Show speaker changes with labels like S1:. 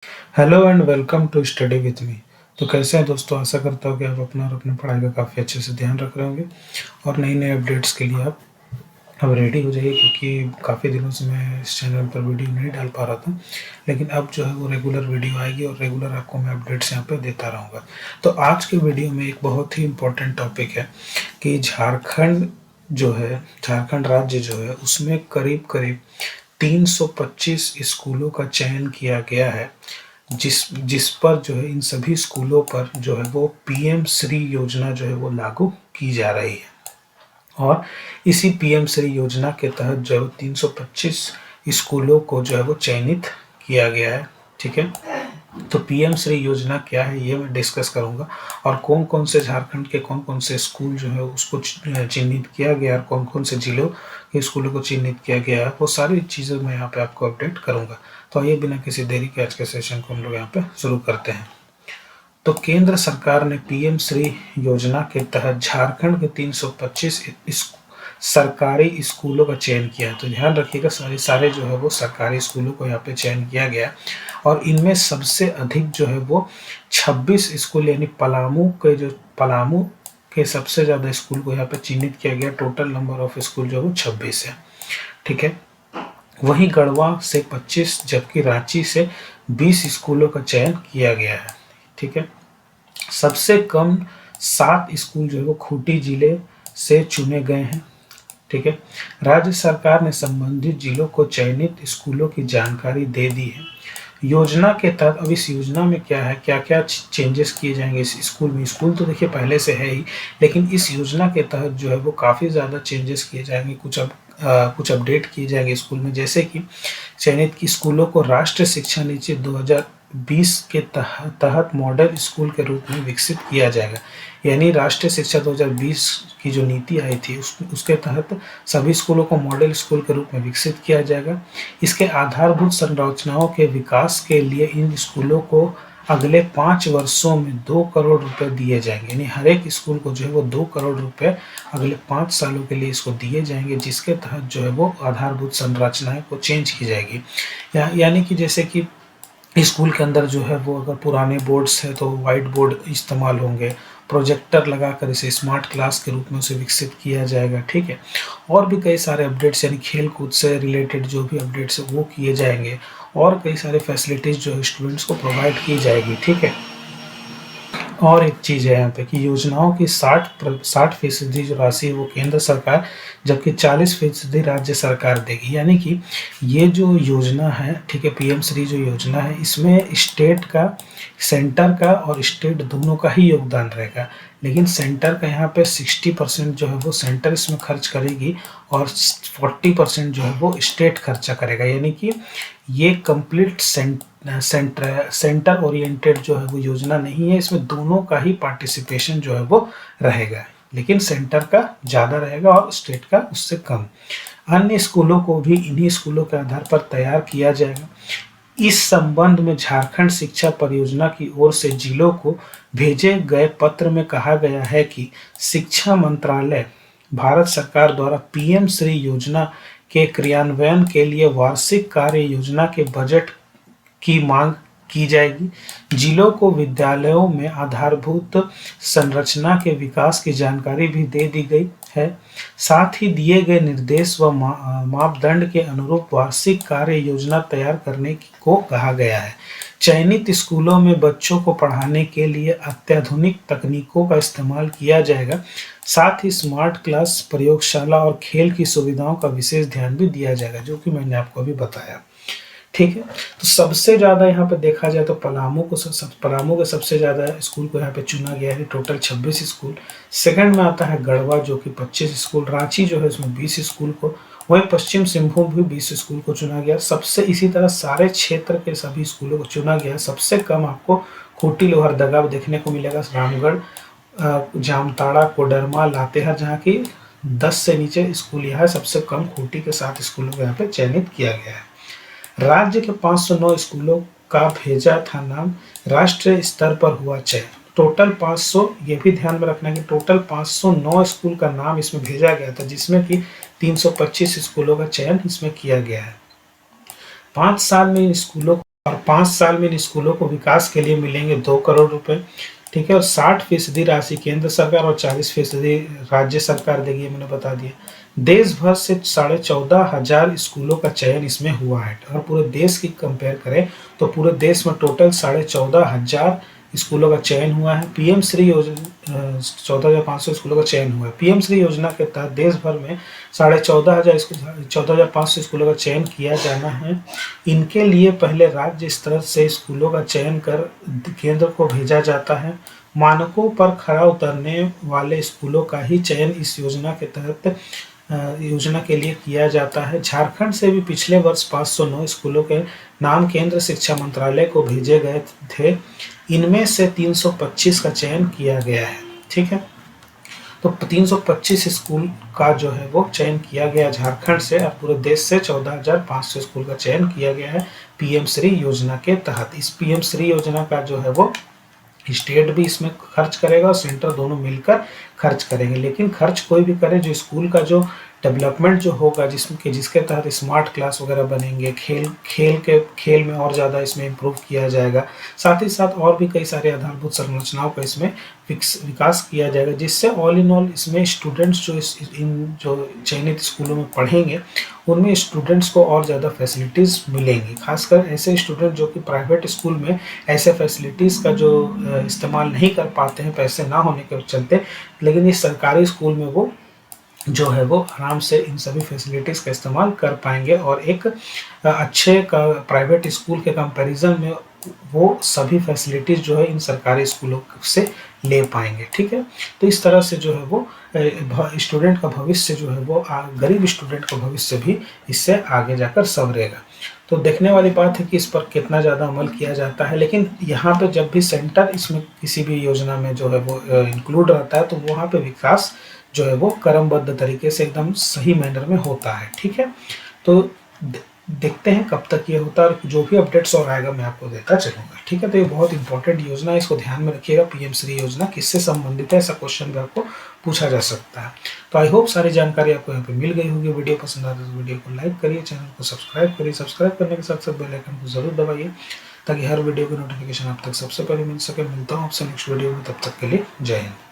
S1: Hello and welcome to study with me. तो कैसे हैं दोस्तों, आशा करता हूँ कि आप अपना और अपनी पढ़ाई का काफ़ी अच्छे से ध्यान रख रहे होंगे और नई नई अपडेट्स के लिए आप अब रेडी हो जाइए, क्योंकि काफ़ी दिनों से मैं इस चैनल पर वीडियो नहीं डाल पा रहा था। लेकिन अब जो है वो रेगुलर वीडियो आएगी और रेगुलर आपको मैं अपडेट्स यहाँ पे देता रहूँगा। तो आज के वीडियो में एक बहुत ही इम्पोर्टेंट टॉपिक है कि झारखंड राज्य जो है उसमें करीब करीब 325 स्कूलों का चयन किया गया है, जिस जिस पर जो है इन सभी स्कूलों पर जो है वो पीएम श्री योजना जो है वो लागू की जा रही है। और इसी पीएम श्री योजना के तहत जो है 325 स्कूलों को जो है वो चयनित किया गया है। ठीक है, तो पीएम श्री योजना क्या है ये मैं डिस्कस करूंगा, और कौन कौन से झारखंड के कौन कौन से स्कूल जो है उसको चिन्हित किया गया और कौन कौन से जिलों के स्कूलों को चिन्हित किया गया है, वो सारी चीज़ें मैं यहाँ पे आपको अपडेट करूंगा। तो आइए बिना किसी देरी के आज के सेशन को हम लोग यहाँ पे शुरू करते हैं। तो केंद्र सरकार ने पीएम श्री योजना के तहत झारखंड के 325 सरकारी स्कूलों का चयन किया। तो ध्यान रखिएगा, सारे जो है वो सरकारी स्कूलों को यहाँ पे चयन किया गया और इनमें सबसे अधिक जो है वो 26 स्कूल, यानी पलामू के सबसे ज़्यादा स्कूल को यहाँ पे चिन्हित किया गया। टोटल नंबर ऑफ स्कूल जो है वो 26 है। ठीक है, वहीं गढ़वा से 25 जबकि रांची से 20 स्कूलों का चयन किया गया है। ठीक है, सबसे कम 7 स्कूल जो है वो खूंटी जिले से चुने गए हैं। ठीक है, राज्य सरकार ने संबंधित जिलों को चयनित स्कूलों की जानकारी दे दी है। योजना के तहत अब इस योजना में क्या है, क्या क्या चेंजेस किए जाएंगे इस स्कूल में। स्कूल तो देखिए पहले से है ही, लेकिन इस योजना के तहत जो है वो काफ़ी ज़्यादा चेंजेस किए जाएंगे, कुछ अपडेट किए जाएंगे स्कूल में। जैसे कि चयनित की स्कूलों को राष्ट्रीय शिक्षा नीति 2020 के तहत मॉडल स्कूल के रूप में विकसित किया जाएगा। यानी राष्ट्रीय शिक्षा 2020 की जो नीति आई थी उसके तहत सभी स्कूलों को मॉडल स्कूल के रूप में विकसित किया जाएगा। इसके आधारभूत संरचनाओं के विकास के लिए इन स्कूलों को अगले 5 वर्षों में 2 करोड़ रुपए दिए जाएंगे। यानी हर एक स्कूल को जो है वो 2 करोड़ रुपए अगले 5 सालों के लिए इसको दिए जाएंगे, जिसके तहत जो है वो आधारभूत संरचनाएं को चेंज की जाएगी। यानी कि जैसे कि स्कूल के अंदर जो है वो अगर पुराने बोर्ड्स है तो वाइट बोर्ड इस्तेमाल होंगे, प्रोजेक्टर लगाकर इसे स्मार्ट क्लास के रूप में उसे विकसित किया जाएगा। ठीक है, और भी कई सारे अपडेट्स, यानी खेल कूद से रिलेटेड जो भी अपडेट्स है वो किए जाएंगे और कई सारे फैसिलिटीज़ जो है स्टूडेंट्स को प्रोवाइड की जाएगी। ठीक है, और एक चीज़ है यहाँ पे कि योजनाओं की 60% जो राशि है वो केंद्र सरकार, जबकि 40% राज्य सरकार देगी। यानी कि ये जो योजना है, ठीक है, पीएम श्री जो योजना है, इसमें सेंटर का और स्टेट दोनों का ही योगदान रहेगा। लेकिन सेंटर का यहाँ पे 60% जो है वो सेंटर इसमें खर्च करेगी और 40% जो है वो स्टेट खर्चा करेगा। यानी कि ये कंप्लीट सेंटर ओरिएंटेड जो है वो योजना नहीं है, इसमें दोनों का ही पार्टिसिपेशन जो है वो रहेगा, लेकिन सेंटर का ज़्यादा रहेगा और स्टेट का उससे कम। अन्य स्कूलों को भी इन्हीं स्कूलों के आधार पर तैयार किया जाएगा। इस संबंध में झारखंड शिक्षा परियोजना की ओर से जिलों को भेजे गए पत्र में कहा गया है कि शिक्षा मंत्रालय भारत सरकार द्वारा पीएम श्री योजना के क्रियान्वयन के लिए वार्षिक कार्य योजना के बजट की मांग की जाएगी। जिलों को विद्यालयों में आधारभूत संरचना के विकास की जानकारी भी दे दी गई है। साथ ही दिए गए निर्देश व मापदंड के अनुरूप वार्षिक कार्य योजना तैयार करने को कहा गया है। चयनित स्कूलों में बच्चों को पढ़ाने के लिए अत्याधुनिक तकनीकों का इस्तेमाल किया जाएगा। साथ ही स्मार्ट क्लास, प्रयोगशाला और खेल की सुविधाओं का विशेष ध्यान भी दिया जाएगा, जो कि मैंने आपको अभी बताया। ठीक है, तो सबसे ज़्यादा यहाँ पे देखा जाए तो पलामू के सबसे ज़्यादा स्कूल को यहाँ पे चुना गया है, टोटल 26 स्कूल। सेकंड में आता है गढ़वा जो कि 25 स्कूल, रांची जो है इसमें 20 स्कूल को, वहीं पश्चिम सिंहभूम भी 20 स्कूल को चुना गया। सबसे इसी तरह सारे क्षेत्र के सभी स्कूलों को चुना गया। सबसे कम आपको खूंटी लोहरदगा देखने को मिलेगा, रामगढ़, जामताड़ा, कोडरमा, लातेहार, जहाँ की 10 से नीचे स्कूल यहाँ सबसे कम खूंटी के 7 स्कूलों को यहाँ पे चयनित किया गया है। राज्य के 509 स्कूलों का भेजा था नाम, राष्ट्रीय स्तर पर हुआ चयन। टोटल 500, ये भी ध्यान में रखना कि टोटल 509 स्कूल का नाम इसमें भेजा गया था, जिसमें कि 325 स्कूलों का चयन इसमें किया गया है। 5 साल में इन स्कूलों को और 5 साल में इन स्कूलों को विकास के लिए मिलेंगे 2 करोड़ रुपए, ठीक है। और 60% राशि केंद्र सरकार और 40% राज्य सरकार देगी, मैंने बता दिया। देश भर से 14,500 स्कूलों का चयन इसमें हुआ है। और पूरे देश की कंपेयर करें तो पूरे देश में टोटल 14,500 स्कूलों का चयन हुआ है। पीएम श्री योजना 14,500 स्कूलों का चयन हुआ है। पीएम श्री योजना के तहत देश भर में 14,500 स्कूलों का चयन किया जाना है। इनके लिए पहले राज्य स्तर से स्कूलों का चयन कर केंद्र को भेजा जाता है। मानकों पर खरा उतरने वाले स्कूलों का ही चयन इस योजना के तहत योजना के लिए किया जाता है। झारखंड से भी पिछले वर्ष 509 स्कूलों के नाम केंद्र शिक्षा मंत्रालय को भेजे गए थे। इनमें से 325 का चयन किया गया है, ठीक है। तो 325 स्कूल का जो है वो चयन किया गया झारखंड से, और पूरे देश से 14,500 स्कूल का चयन किया गया है पीएम श्री योजना के तहत। इस पीएम श्री योजना का जो है वो स्टेट भी इसमें खर्च करेगा और सेंटर दोनों मिलकर खर्च करेंगे। लेकिन खर्च कोई भी करे, जो स्कूल का जो डेवलपमेंट जो होगा जिसके तहत स्मार्ट क्लास वगैरह बनेंगे, खेल में और ज़्यादा इसमें इम्प्रूव किया जाएगा। साथ ही साथ और भी कई सारे आधारभूत संरचनाओं का इसमें विकास किया जाएगा, जिससे ऑल इन ऑल इसमें स्टूडेंट्स जो चयनित स्कूलों में पढ़ेंगे उनमें स्टूडेंट्स को और ज़्यादा फैसिलिटीज़ मिलेंगी। खासकर ऐसे स्टूडेंट जो कि प्राइवेट स्कूल में ऐसे फैसिलिटीज़ का जो इस्तेमाल नहीं कर पाते हैं पैसे ना होने के चलते, लेकिन इस सरकारी स्कूल में वो जो है वो आराम से इन सभी फैसिलिटीज़ का इस्तेमाल कर पाएंगे और एक अच्छे प्राइवेट स्कूल के कंपैरिजन में वो सभी फैसिलिटीज़ जो है इन सरकारी स्कूलों से ले पाएंगे, ठीक है। तो इस तरह से जो है वो स्टूडेंट का भविष्य जो है वो गरीब स्टूडेंट का भविष्य भी इससे आगे जाकर संवरेगा। तो देखने वाली बात है कि इस पर कितना ज़्यादा अमल किया जाता है। लेकिन यहाँ पे जब भी सेंटर इसमें किसी भी योजना में जो है वो इंक्लूड रहता है, तो वहाँ पे विकास जो है वो क्रमबद्ध तरीके से एकदम सही मैनर में होता है, ठीक है। तो देखते हैं कब तक ये होता है, और जो भी अपडेट्स और आएगा मैं आपको देता चलूँगा, ठीक है। तो ये बहुत इंपॉर्टेंट योजना है, इसको ध्यान में रखिएगा। पीएम श्री योजना किससे संबंधित है, ऐसा क्वेश्चन भी आपको पूछा जा सकता है। तो आई होप सारी जानकारी आपको यहाँ पे मिल गई होगी। वीडियो पसंद आए तो वीडियो को लाइक करिए, चैनल को सब्सक्राइब करिए। सब्सक्राइब करने के साथ साथ बेल आइकन को जरूर दबाइए, ताकि हर वीडियो की नोटिफिकेशन आप तक सबसे पहले मिल सके। मिलता हूँ आपसे नेक्स्ट वीडियो में, तब तक के लिए जय हिंद।